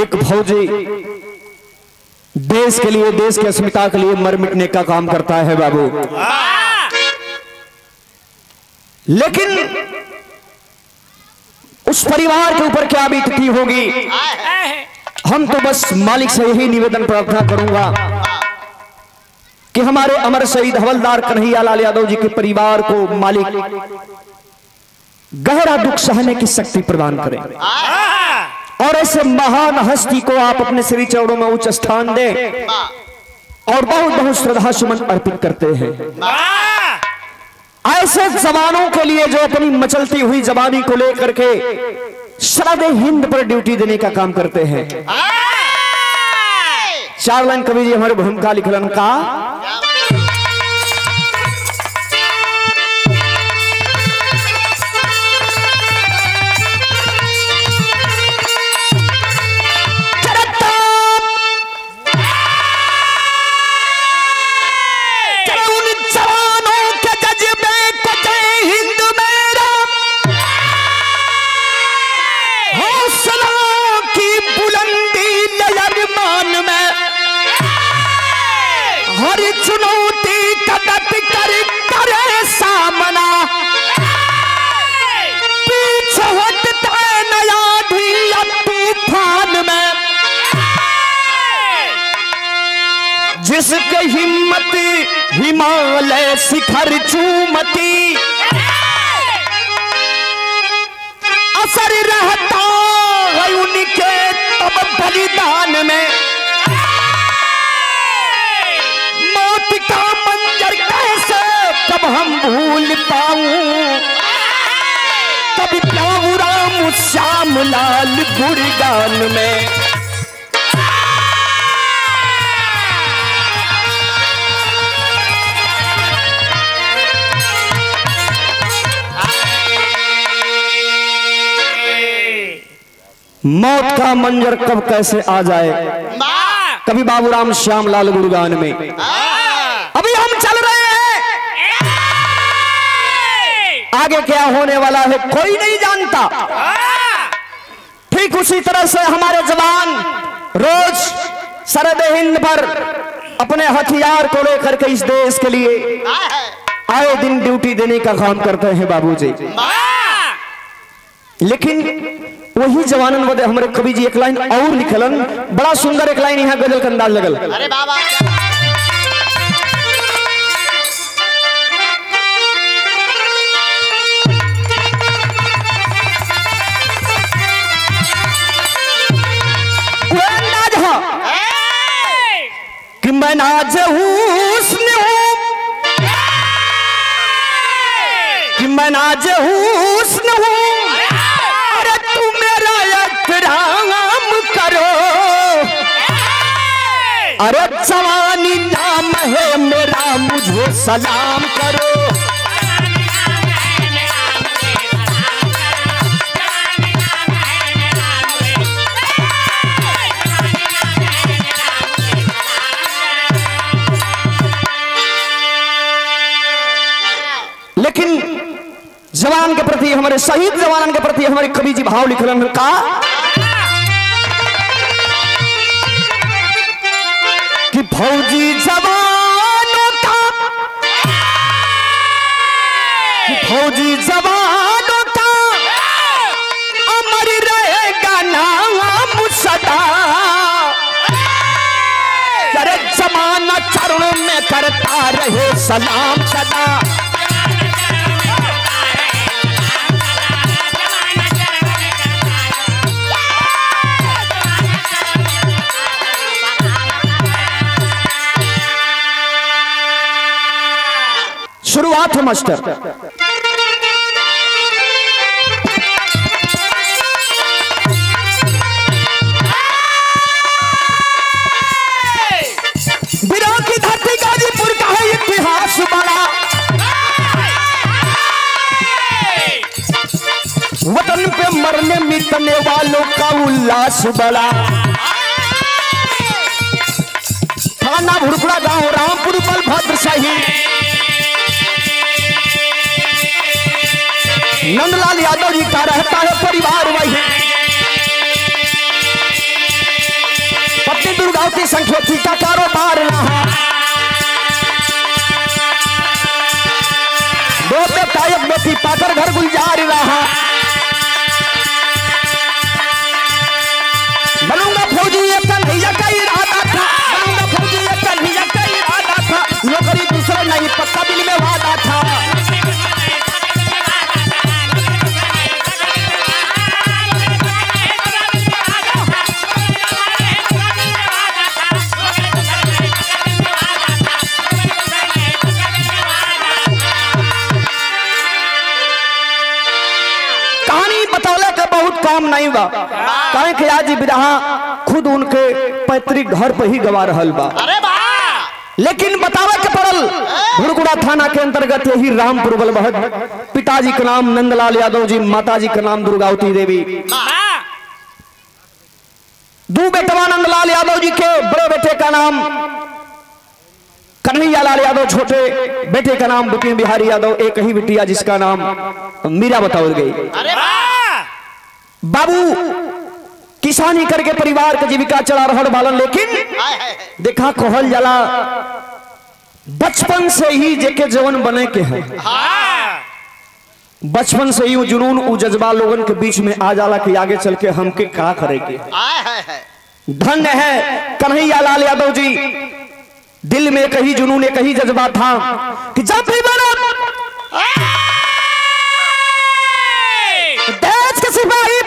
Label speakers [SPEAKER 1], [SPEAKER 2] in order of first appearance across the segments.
[SPEAKER 1] एक फौजी देश के लिए, देश की अस्मिता के लिए मर मिटने का काम करता है बाबू। लेकिन उस परिवार के ऊपर क्या बीतती होगी, हम तो बस मालिक से यही निवेदन प्रार्थना करूंगा कि हमारे अमर शहीद हवलदार कन्हैया लाल यादव जी के परिवार को मालिक गहरा दुख सहने की शक्ति प्रदान करें और ऐसे महान हस्ती को आप अपने श्री चरणों में उच्च स्थान दें और बहुत बहुत श्रद्धा सुमन अर्पित करते हैं ऐसे जवानों के लिए जो अपनी मचलती हुई जवानी को लेकर के सरहद हिंद पर ड्यूटी देने का काम करते हैं। 4 लाइन कवि जी हमारे भूमिका लिखलन का।
[SPEAKER 2] चुनौती कदत कर करे सामना, पीछे हटता नया ढीला तूफान में, जिसके हिम्मत हिमालय शिखर चूमती, असर रहता है उनके तब बलिदान में। का मंजर कैसे कब हम भूल पाऊं, कभी प्याऊ राम श्याम लाल गुरगान में।
[SPEAKER 1] मौत का मंजर कब कैसे आ जाए, कभी बाबूराम श्याम लाल गुरगान में। अभी हम चल रहे हैं, आगे क्या होने वाला है कोई नहीं जानता। ठीक उसी तरह से हमारे जवान रोज सरहद हिंद पर अपने हथियार को लेकर के इस देश के लिए आए दिन ड्यूटी देने का काम करते हैं बाबूजी। लेकिन वही जवानन वदे हमारे कवि जी एक लाइन और लिखलन, बड़ा सुंदर एक लाइन यहाँ गजल का अंदाज लगल।
[SPEAKER 2] अरे बाबा
[SPEAKER 1] कि मैं नाज हुस्न हूं, कि मैं नाज हुस्न हूं, अरे तू मेरा एहतराम करो, अरे जवानी नाम है मेरा मुझे सलाम करो। लेकिन जवान के प्रति, हमारे शहीद जवान के प्रति हमारे कवि जी भाव लिखलन का। कि फौजी जवानों का, कि फौजी जवानों का अमर रहेगा नाम सदा, अरे जमाना चरणों में करता रहे सलाम सदा। शुरुआत है मास्टर। बिरौ की धरती गाजीपुर का है इतिहास बड़ा, वतन पे मरने मिटने वालों का उल्लास बड़ा। थाना भुड़पुरा गांव रामपुर बलभद्र शहीद नंदलाल यादव जी का रहता है परिवार वही। संग खेती का कारोबार रहा। दो बेटा एक बेटी पाकर घर गुलजार रहा। बनूंगा फौजी एक कन्हैया का इरादा था, बनूंगा फौजी एक कन्हैया का इरादा था, नौकरी दूसरे नहीं पक्का दिल में वादा था। काम नहीं बा कहे कि आज विरहा खुद उनके पैतृक घर पर ही गवा रहल बा।
[SPEAKER 2] अरे बा
[SPEAKER 1] लेकिन बतावे के पड़ल भुरकुड़ा थाना के अंतर्गत यही रामपुर बलबहद। पिताजी का नाम नंदलाल यादव जी, माताजी का नाम दुर्गावती देवी। दो बेटवा नंदलाल यादव जी के, बड़े बेटे का नाम कन्हैया लाल यादव, छोटे बेटे का नाम बिपिन बिहारी यादव, एक ही बिटिया जिसका नाम मीरा बताई गई।
[SPEAKER 2] अरे
[SPEAKER 1] बाबू किसानी करके परिवार का जीविका चला रहल बालन। लेकिन देखा कहल जाला बचपन से ही जेके जवन बने के है, बचपन से ही वो जुनून वो जज्बा लोगन के बीच में आ जाला कि आगे चल के हमके का करे के। धन्य है कन्हैया लाल यादव जी, दिल में एक ही जुनून एक ही जज्बा था कि जब भी बना देश के सिपाही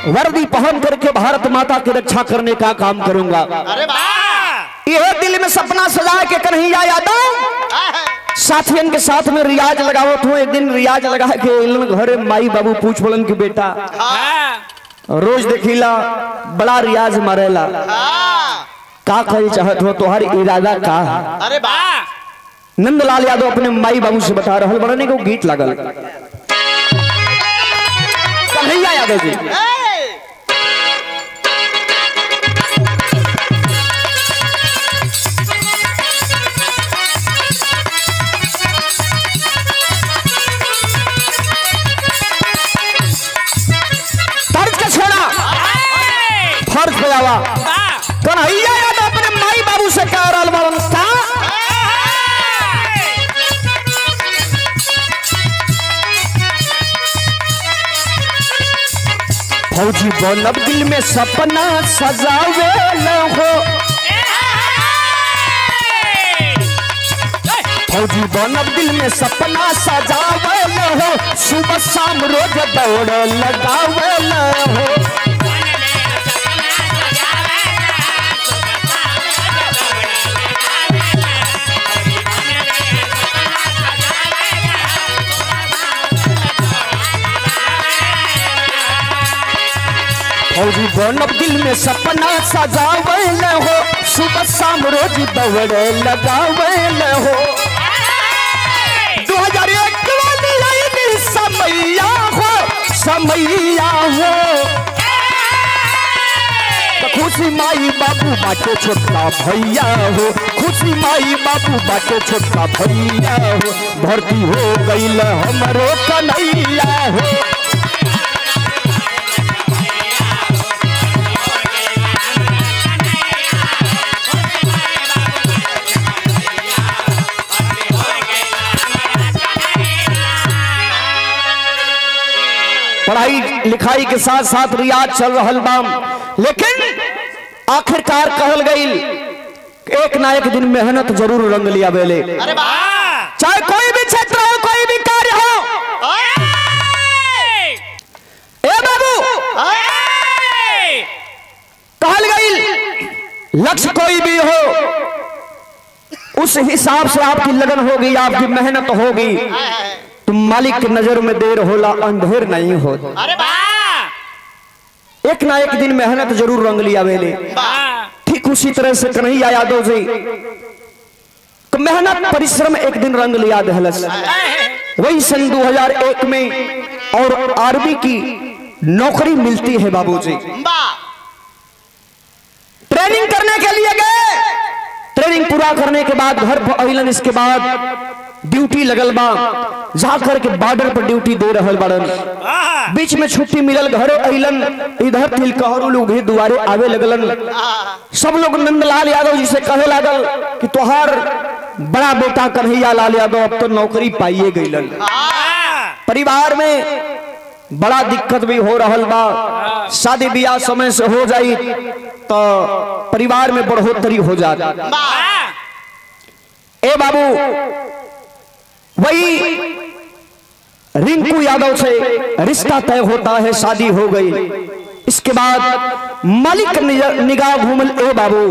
[SPEAKER 1] वर्दी पहन करके भारत माता की रक्षा करने का काम करूंगा।
[SPEAKER 2] अरे
[SPEAKER 1] यह दिल में सपना सजा के कन्हैया यादव साथियन के साथ में रियाज लगावत हूँ। एक दिन रियाज लगा के घरे माई बाबू पूछ बोलन की बेटा रोज देखिला बड़ा रियाज मारेला, का कहे चाहत हो, तुम्हारी इरादा का है?
[SPEAKER 2] अरे
[SPEAKER 1] नंदलाल यादव अपने माई बाबू से बता रहा बड़ने को गीत लागल कन्हैया यादव जी। तर्ज का छोड़ा फर्ज पे आवा कन्हैया यादव अपने माई बाबू से कह रहा बड़न का फौजी बनब दिल में सपना सजावे न हो, फौजी बनब दिल में सपना सजावे न हो, सुबह शाम रोज दौड़ लगावे न हो। फौजी बनब दिल में सपना सजावे न हो, सुबह शाम रोज दौड़ लगावे न हो। 2001 वाली समैया हो, समैया हो, खुशी माई बाबू बाटे छोटका भैया हो, खुशी माई बाबू बाटे छोटका भैया हो, भर्ती हो गईल हमरो कन्हैया हो। पढ़ाई लिखाई के साथ साथ रियाज चल रहल बाम, लेकिन आखिरकार कहल गई एक ना एक दिन मेहनत जरूर रंग लिया बेले। चाहे कोई भी क्षेत्र हो, कोई भी कार्य हो। ए बाबू कहल गई लक्ष्य कोई भी हो उस हिसाब से आपकी लगन होगी, आपकी मेहनत होगी, तुम मालिक की नजर में देर होला अंधेर नहीं हो। एक ना एक दिन मेहनत जरूर रंग लिया बेले। ठीक उसी तरह से कन्हैया यादव जी तो मेहनत परिश्रम एक दिन रंग लिया दहलस। वही सन 2001 में और आर्मी की नौकरी मिलती है बाबूजी। ट्रेनिंग करने के लिए गए, ट्रेनिंग पूरा करने के बाद घर पर आइलन। इसके बाद ड्यूटी लगल बा, जाकर के बॉर्डर पर ड्यूटी दे रहल बाड़न। बीच में छुट्टी मिलल, घरे अइलन, इधर तिलकहरू लोग भी दुआरे आवे लगलन। सब लोग नंदलाल यादव जी से कहे लागल कि तोहार बड़ा बेटा कन्हैया लाल यादव अब तो नौकरी पाइए गइलन। परिवार में बड़ा दिक्कत भी हो रहल बा, शादी ब्याह समय से हो जाई तो परिवार में बढ़ोतरी हो जात। ए बाबू, वही रिंकू यादव से रिश्ता तय होता है, शादी हो गई। इसके बाद मालिक निगाह घूमल। ए बाबू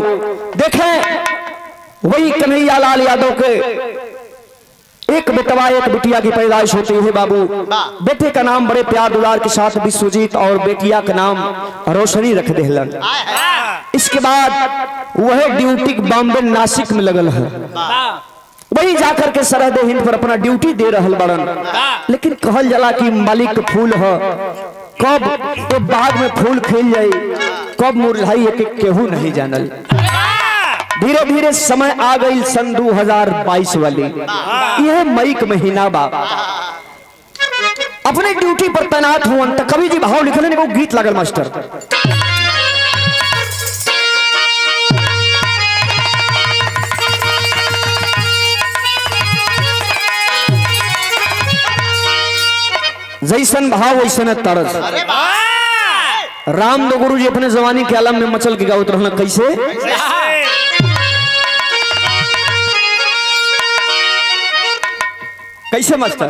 [SPEAKER 1] देखें, वही कन्हैया लाल यादव के एक बेटवा एक बिटिया की पैदाइश होती है। बाबू बेटे का नाम बड़े प्यार दुलार के साथ विश्वजीत और बेटिया का नाम रोशनी रख देहलन। इसके बाद वह ड्यूटी बॉम्बे नासिक में लगल है, वही जाकर के सरहद हिंद पर अपना ड्यूटी दे रहल बड़न। लेकिन कहल जाला कि मालिक फूल है, कब तो बाग में फूल खिल जाई, कब मुरझाई केहू नहीं जानल। धीरे धीरे समय आ गई सन 2022 वाली, यह मई का महीना बा। अपने ड्यूटी पर तैनात हुआ तो कवि जी भाव लिखने को गीत लगल मास्टर। जैसन भाव वैसन तरस। राम दो गुरु जी अपने जवानी के आलम में मचल के गावत रहना। कैसे? कैसे मास्टर?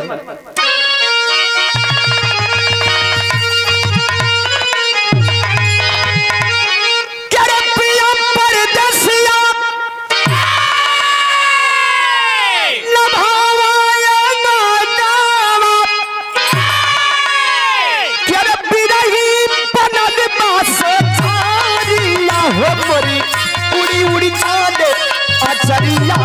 [SPEAKER 1] उड़ी उड़ी चाँद अचरिया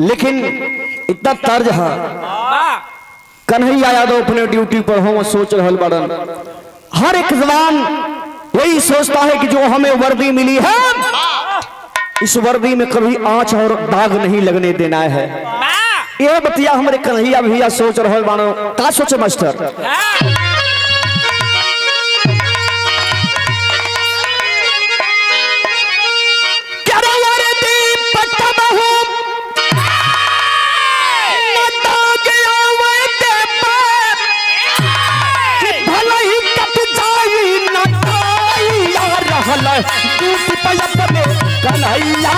[SPEAKER 1] लेकिन इतना तर्ज है। कन्हैया यादव अपने ड्यूटी पर हो सोच रहल बड़न। हर एक जवान यही सोचता है कि जो हमें वर्दी मिली है, इस वर्दी में कभी आंच और दाग नहीं लगने देना है। यह बतिया हमारे कन्हैया भैया सोच रहल बानो। का सोचे मास्टर? कन्हैया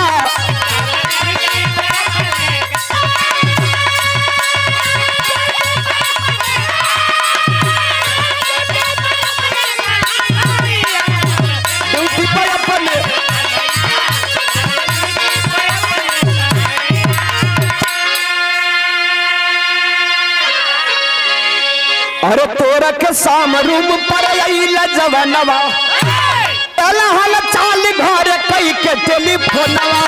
[SPEAKER 1] अरे तोरा के साम रूम पर जवनवा हल चाल घर कई के टेलीफोनवा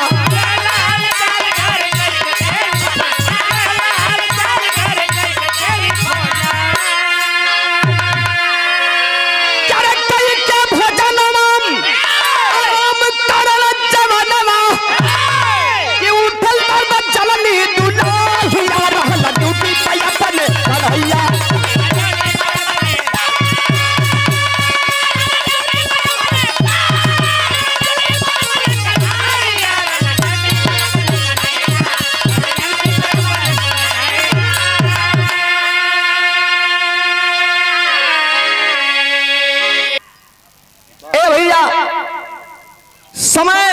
[SPEAKER 1] समय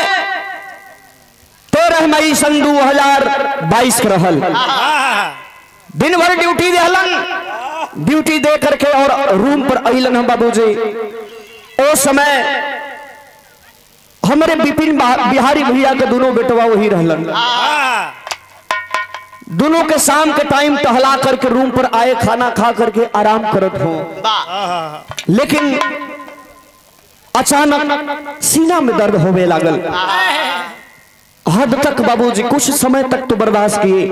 [SPEAKER 1] 13 मई सन 2022 रहल। दिन भर ड्यूटी देहलन, ड्यूटी दे करके और रूम पर अइलन हम बाबूजी। ओ समय हमारे बिपिन बिहारी भैया के दोनों बेटवा वही रहलन। दोनों के शाम के टाइम टहला करके रूम पर आए, खाना खा करके आराम करत हो, लेकिन अचानक सीना में दर्द होने लागल। हद तक बाबूजी कुछ समय तक तो बर्दाश्त किए,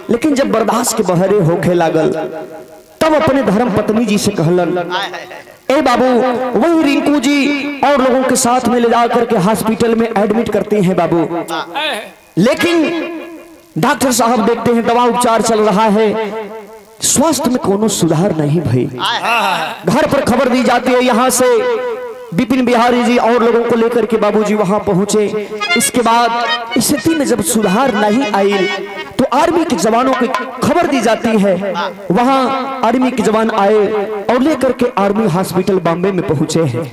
[SPEAKER 1] लेकिन जब बर्दाश्त के बहरे होके लागल तब अपने धर्म पत्नी जी से कहलन, ए बाबू, वही रिंकू जी और लोगों के साथ में ले जाकर के हॉस्पिटल में एडमिट करते हैं बाबू, लेकिन डॉक्टर साहब देखते हैं दवा उपचार चल रहा है, स्वास्थ्य में कोनो सुधार नहीं भाई। घर पर खबर दी जाती है, यहाँ से विपिन बिहारी जी और लोगों को लेकर के बाबूजी वहां पहुंचे। इसके बाद स्थिति में जब सुधार नहीं आई तो आर्मी के जवानों की खबर दी जाती है, वहां आर्मी के जवान आए और लेकर के आर्मी हॉस्पिटल बॉम्बे में पहुंचे हैं,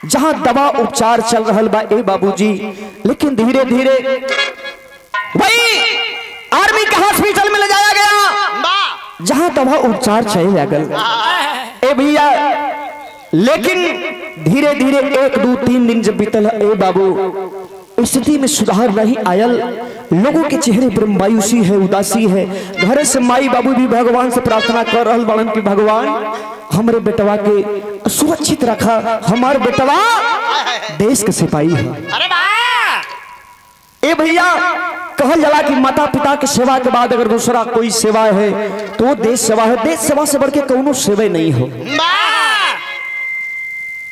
[SPEAKER 1] जहां दवा उपचार चल रहा बा ए बाबूजी। लेकिन धीरे धीरे वही आर्मी के हॉस्पिटल में ले जाया गया जहां दवा उपचार चल लागल ए भैया। लेकिन धीरे धीरे 1 2 3 दिन जब बीतल ए बाबू, स्थिति में सुधार नहीं आयल। लोगों के चेहरे पर मायूसी है, उदासी है। घर से माई बाबू भी भगवान से प्रार्थना कर रहा बड़न कि भगवान हमारे बेटवा के सुरक्षित रखा, हमार बेटवा देश के सिपाही है। ए भैया, कहल जाला कि माता पिता के सेवा के बाद अगर दूसरा कोई सेवा है तो वो देश सेवा है। देश सेवा से बढ़ के कोनो सेवा नहीं हो।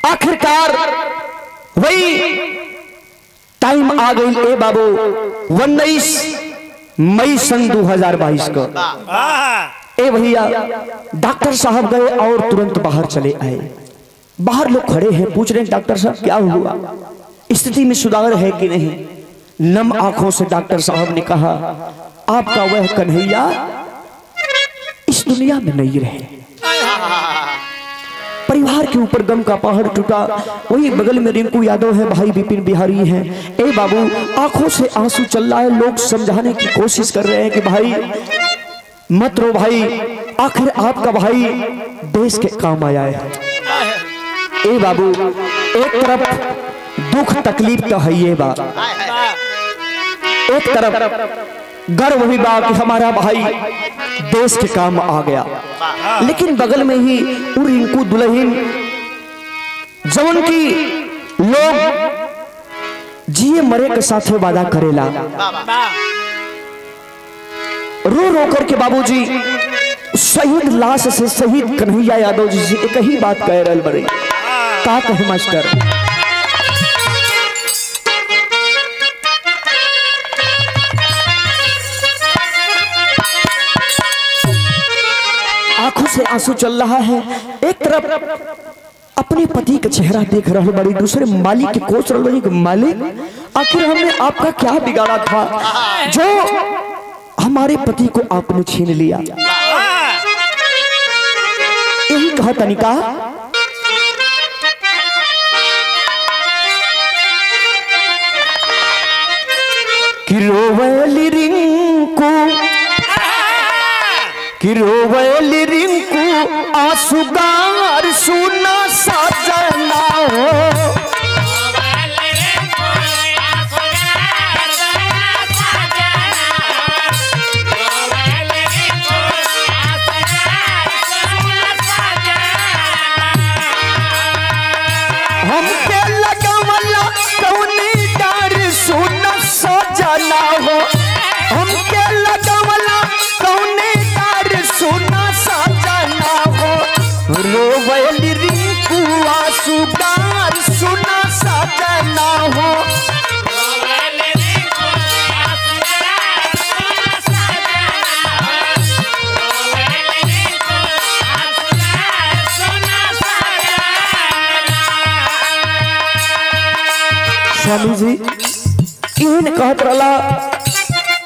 [SPEAKER 1] आखिरकार वही टाइम आ गई ए बाबू, 19 मई सन 2022 को ए भैया डॉक्टर साहब गए और तुरंत बाहर चले आए। बाहर लोग खड़े हैं, पूछ रहे हैं डॉक्टर साहब क्या हुआ, स्थिति में सुधार है कि नहीं। नम आंखों से डॉक्टर साहब ने कहा, आपका वह कन्हैया इस दुनिया में नहीं रहे। परिवार के ऊपर गम का पहाड़ टूटा। वही बगल में रिंकू यादव है, भाई विपिन बिहारी हैं। ए बाबू, आंखों से आंसू चल रहा है। लोग समझाने की कोशिश कर रहे हैं कि भाई मत रो भाई, आखिर आपका भाई देश के काम आया है। ए बाबू, एक तरफ दुख तकलीफ तो है ये बा, एक तरफ गर्व भी बा कि हमारा भाई देश के काम आ गया, लेकिन बगल में ही रिंकू दुल्हन जवन की लोग जिए मरे के साथ वादा करेला, रो रो करके बाबूजी शहीद लाश से शहीद कन्हैया यादव जी से एक ही बात कह रहे बड़े, का कहे मास्टर। आंखों से आंसू चल रहा है। एक तरफ अपने पति का चेहरा देख रहा बड़ी, दूसरे मालिक की कोस रहा कि मालिक आखिर हमने आपका क्या बिगाड़ा था जो हमारे पति को आपने छीन लिया। यही कहा तनिका कि रोवली रिंकू, कि रोवली रिंकू आंसुगार सुना सजना हो। हमके लगवला कौनी डर सुना सजना हो, हमके लगवला कौनी डर सुना सजना हो। रोवली रिंकू आंसुगार सुना सजना हो। स्वामी जी इन्हें कहत रहा,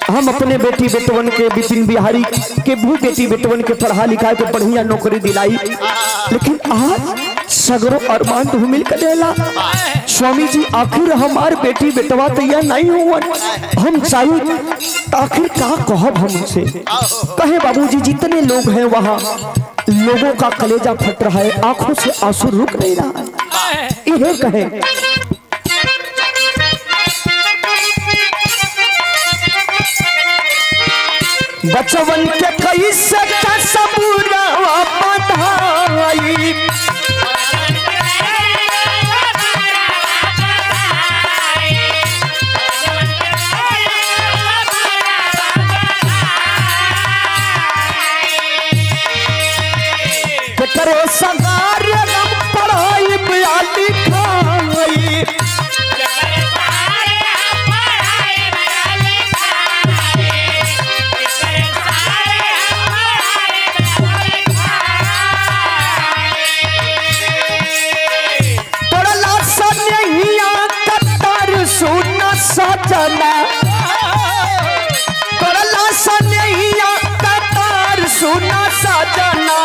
[SPEAKER 1] हम अपने बेटी बेटवन के विपिन बिहारी के भी बेटी बेटवन के पढ़ा लिखा के बढ़िया नौकरी दिलाई, लेकिन आज सगरो अरमान तो मिल कर देला। स्वामी जी आखिर हमार बेटी बेटवा तैयार नहीं हुआ, हम चाहिए आखिर क्या कहब हम उनसे। कहे बाबूजी जितने लोग हैं वहाँ लोगों का कलेजा फट रहा है, आंखों से आंसू रुक नहीं रहा है। इन्हें कहे
[SPEAKER 2] बचवन के कैसे का सबूरवा बधाई। करे सगार पढ़ाई बयाली खाई। पढ़ला सनहिया कतर सुना सजना। पढ़ला सनहिया कतर सुना सजना।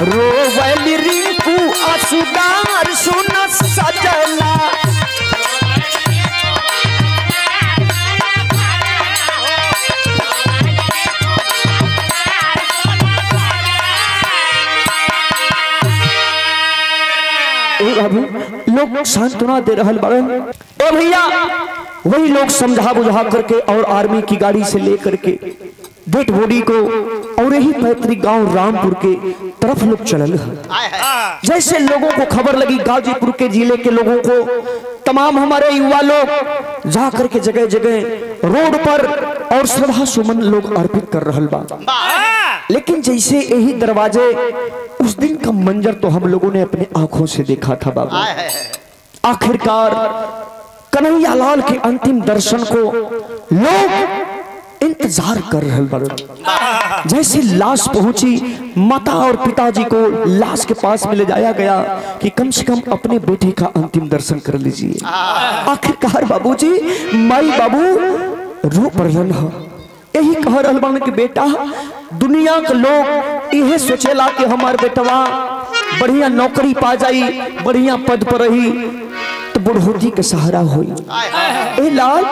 [SPEAKER 2] रोवल रिंकू असुदार सुना सजना। लोग सांत्वना दे रहल बाड़न। ए भैया वही लोग समझा बुझा करके और आर्मी की गाड़ी से लेकर के डेड बॉडी को और यही पैतृक गांव रामपुर के तरफ लोग चलल है। जैसे लोगों को खबर लगी, गाजीपुर के जिले के लोगों को, तमाम हमारे युवा लोग जा करके जगह जगह रोड पर और श्रद्धा सुमन लोग अर्पित कर रहल बा। लेकिन जैसे यही दरवाजे, उस दिन का मंजर तो हम लोगों ने अपने आंखों से देखा था बाबू। आखिरकार कन्हैया लाल के अंतिम दर्शन को लोग इंतजार कर रहे बड़े। जैसे लाश पहुंची, माता और पिताजी को लाश के पास में ले जाया गया कि कम से कम अपने बेटे का अंतिम दर्शन कर लीजिए। आखिरकार बाबूजी, माई बाबू रो पड़लन है। यही कह रहल बान कि बेटा, दुनिया के लोग यह सोचेला कि हमार बेटवा बढ़िया नौकरी पा जाई, बढ़िया पद पर रही तो बुढ़ोती के सहारा हुई। ए लाल,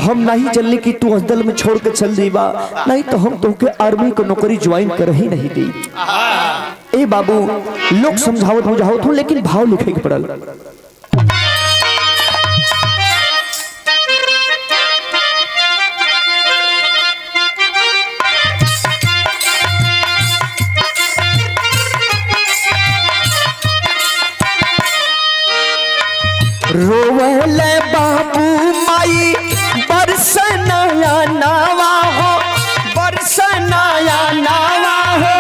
[SPEAKER 2] हम नहीं चलने की तू अस्पताल में छोड़ के चल दीबा, नहीं तो हम तुमके आर्मी को नौकरी ज्वाइन कर ही नहीं दी। ए बाबू, लोग समझावत बुझावत हूँ, लेकिन भाव लिखे के पड़ल। रोवले बाबू माई बरसनाया नावा हो, बरसनाया नावा हो,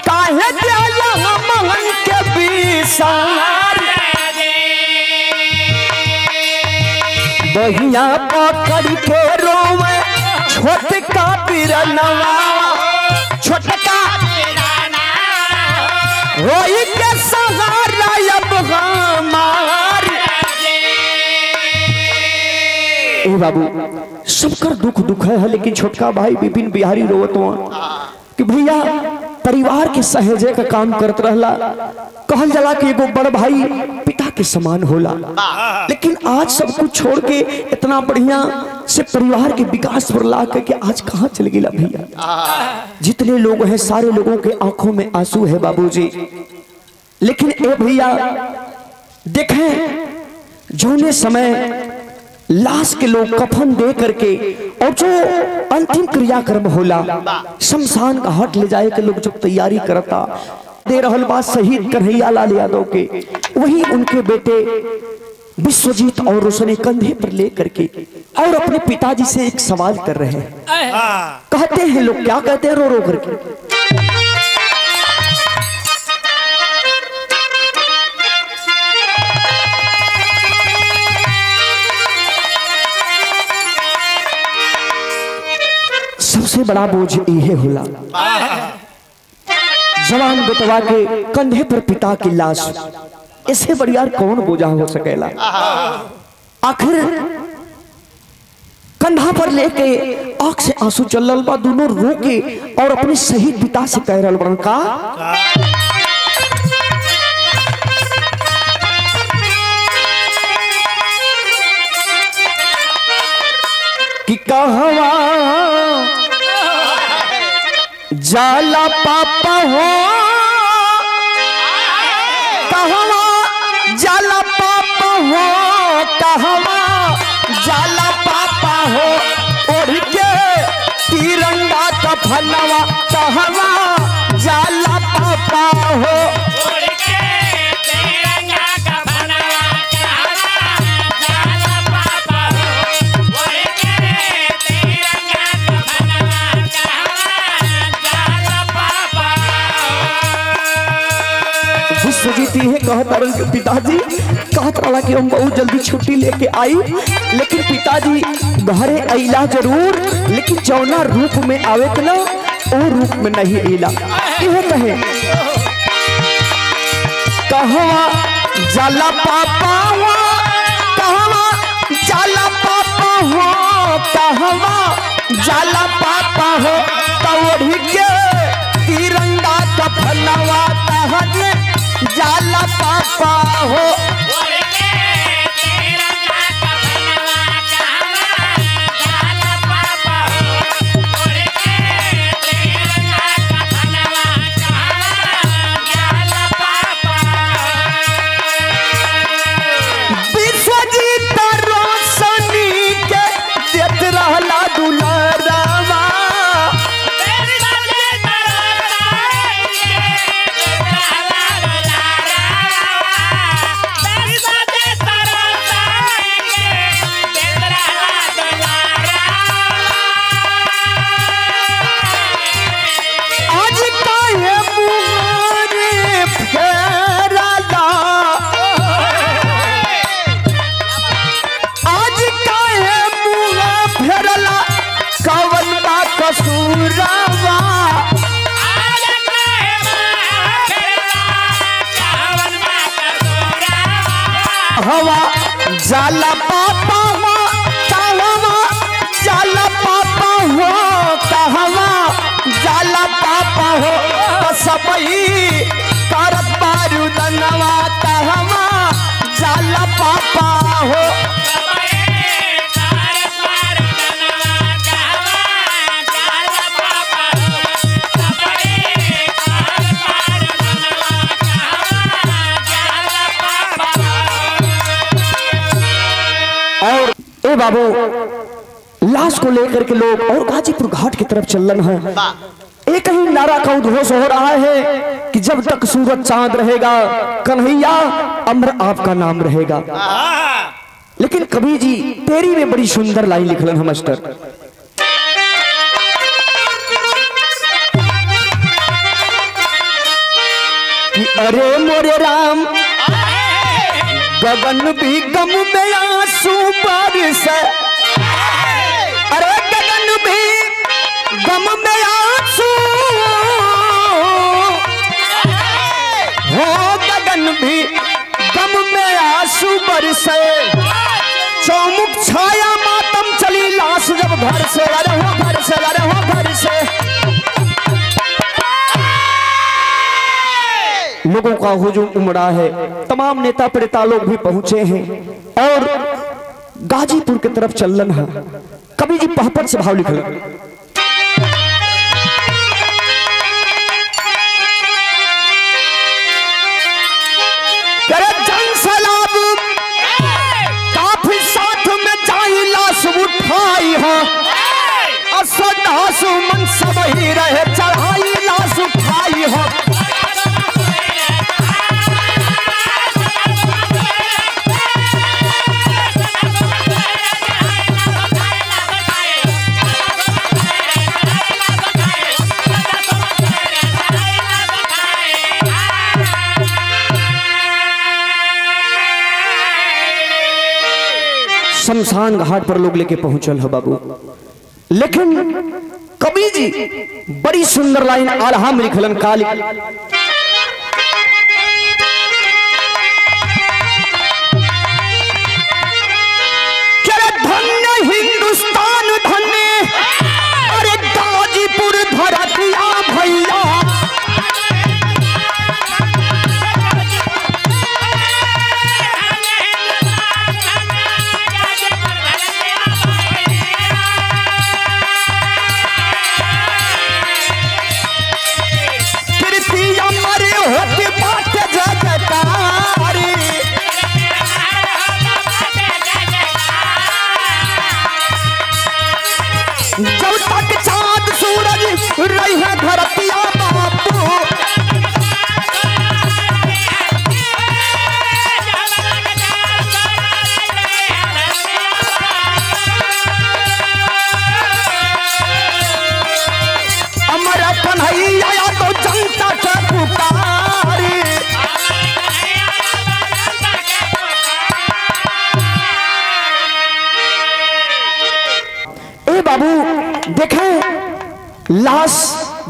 [SPEAKER 2] काहे दिया मन के बिसार। बहिया पकड़ के रोवे छोटका बिरनवा, छोटका होई के सहारा अब हमार। ए बाबू, सबकर दुख दुख है, लेकिन छोटका भाई विपिन बिहारी रोवत हुआ कि भैया परिवार के सहेजे का काम करत रहला। कहल जाला कि एगो बड़ भाई पिता के समान होला, लेकिन आज सब कुछ छोड़ के इतना बढ़िया से परिवार के विकास पर ला के आज कहाँ चल गया भैया। जितने लोग हैं सारे लोगों के आंखों में आंसू है बाबूजी। लेकिन ए भैया देखें, जोने समय लाश के लोग कफन दे करके और जो अंतिम क्रियाक्रम होला, शमशान का हट ले जाए के लोग जब तैयारी करता दे रहल बात शहीद कन्हैया लाल यादव के, वही उनके बेटे विश्वजीत और रोशनी कंधे पर ले करके और अपने पिताजी से एक सवाल कर रहे हैं। कहते हैं लोग, क्या कहते हैं रो रो करके, सबसे बड़ा बोझ यह होला, जवान बेटवा के कंधे पर पिता की लाश। इससे बढ़िया कौन बोझा हो सकेला। आखिर कंधा पर लेके आंख से आंसू चल रहा बा, दोनों रो के और अपने शहीद पिता से कह रहा बन का कि कहवा जाला पापा हो, कहवा जाला पापा हो, कहवा जाला पापा हो, ओढ़ के तिरंगा का फलवा कहवा जाला पापा हो। विश्वजीत है कहता रहे कि पिताजी कहत रहा कि हम बहुत जल्दी छुट्टी लेके आई, लेकिन पिताजी घरे अइला जरूर, लेकिन जौना रूप में आवे ना वो रूप में नहीं अइला। यह कहे कहवा जाला पापा हो, कहवा जाला पापा हो, कहवा जाला पापा हो, तोड़ी के तिरंगा का फलवा तहने जाला पापा हो। विश्वजीत रोशनी के देत रहला दुलारावा, आज काहे मुहरे फेरला, आज काहे मुँह फेरला, कवन बा कसूरवा। हवा जाला पापा हो, कहवा जाला पापा हो, कहवा जाला पापा हो, सबई करत बारूदनवा कहवा जाला पापा हो। और ए बाबू लाश को लेकर के लोग और गाजीपुर घाट की तरफ चलन है। एक ही नारा का उद्घोष हो रहा है कि जब तक सूरज चांद रहेगा कन्हैया अमर आपका नाम रहेगा। लेकिन कवि जी तेरी में बड़ी सुंदर लाइन लिखलन है मास्टर, कि अरे मोरे राम गगन भी गम में आंसू बारिश, अरे गगन भी गम में आंसू हो, गगन भी गम में आंसू बरसे, चौमुख छाया मातम चली लाश जब घर से, अरे हो घर से, अरे हो घर से। लोगों का हुजूम उमड़ा है, तमाम नेता प्रेता लोग भी पहुंचे हैं और गाजीपुर की तरफ चलन है। कवि जी पहपट से भाव लिखल, जंग सलाब काफी साथ में जाई लाश उठाई है, असदासु मन सब ही रहे चढ़ाई लाश उठाई है। शमशान घाट पर लोग लेके पहुंचल हो बाबू, लेकिन कवि जी बड़ी सुंदर लाइन आल्हा में लिखलन काली, धन्य हिंदुस्तान धन्य, अरे गाजीपुर धरतिया भैया,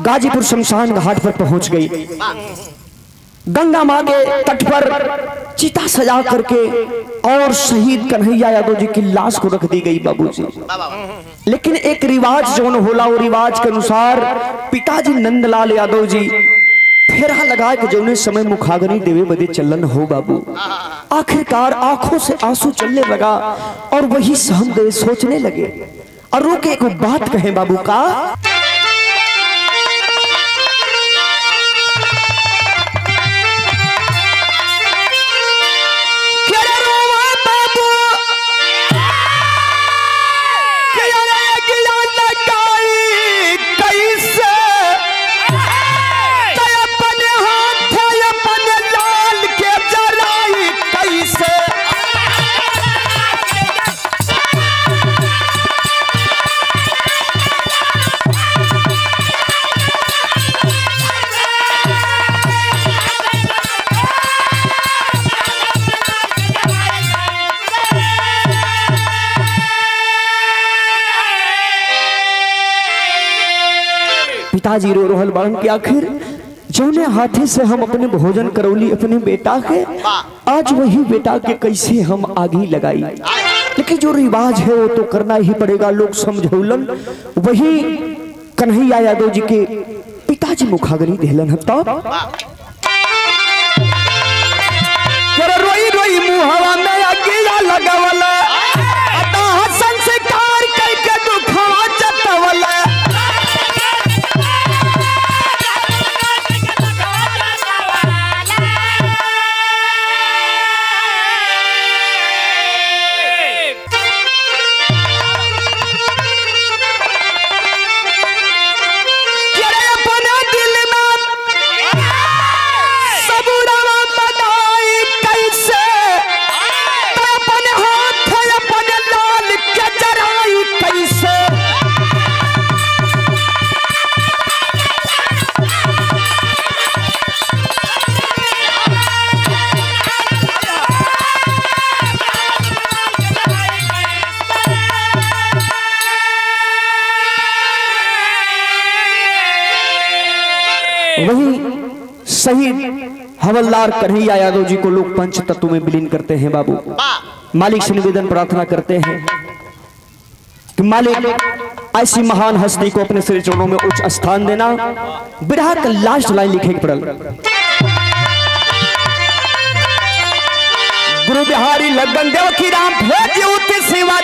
[SPEAKER 2] गाजीपुर शमशान घाट पर पहुंच गई। गंगा मां के तट पर चिता सजा करके और शहीद कन्हैया यादव जी की लाश को रख दी गई बाबूजी। लेकिन एक रिवाज जो होला, वो रिवाज के अनुसार पिताजी नंदलाल यादव जी फेरा लगा के जौने समय मुखाग्नि देवे बदे चलन हो बाबू। आखिरकार आंखों से आंसू चलने लगा और वही सहम गए, सोचने लगे और रोके एक बात कहे बाबू का, पिताजी रो रहल बाड़न कि आखिर जौने हाथी से हम अपने भोजन करौली अपने बेटा के, आज वही बेटा के कैसे हम आगी लगाई। लेकिन जो रिवाज है वो तो करना ही पड़ेगा। लोग समझौलन, वही कन्हैया यादव जी के पिताजी मुखाग्नि देलन है। तब रोई रोई मुहवा में अकेला लगावला, संस्कार करके दुखवा जतवला। वही शहीद हवलदार कन्हैया यादव जी को लोग पंच तत्व में विलीन करते हैं बाबू। मालिक से निवेदन प्रार्थना करते हैं कि मालिक ऐसी महान हस्ती को अपने श्री चरणों में उच्च स्थान देना। बिरहा का लास्ट लाइन लिखे पड़ल, गुरु बिहारी लगन देव की राम भेज सेवा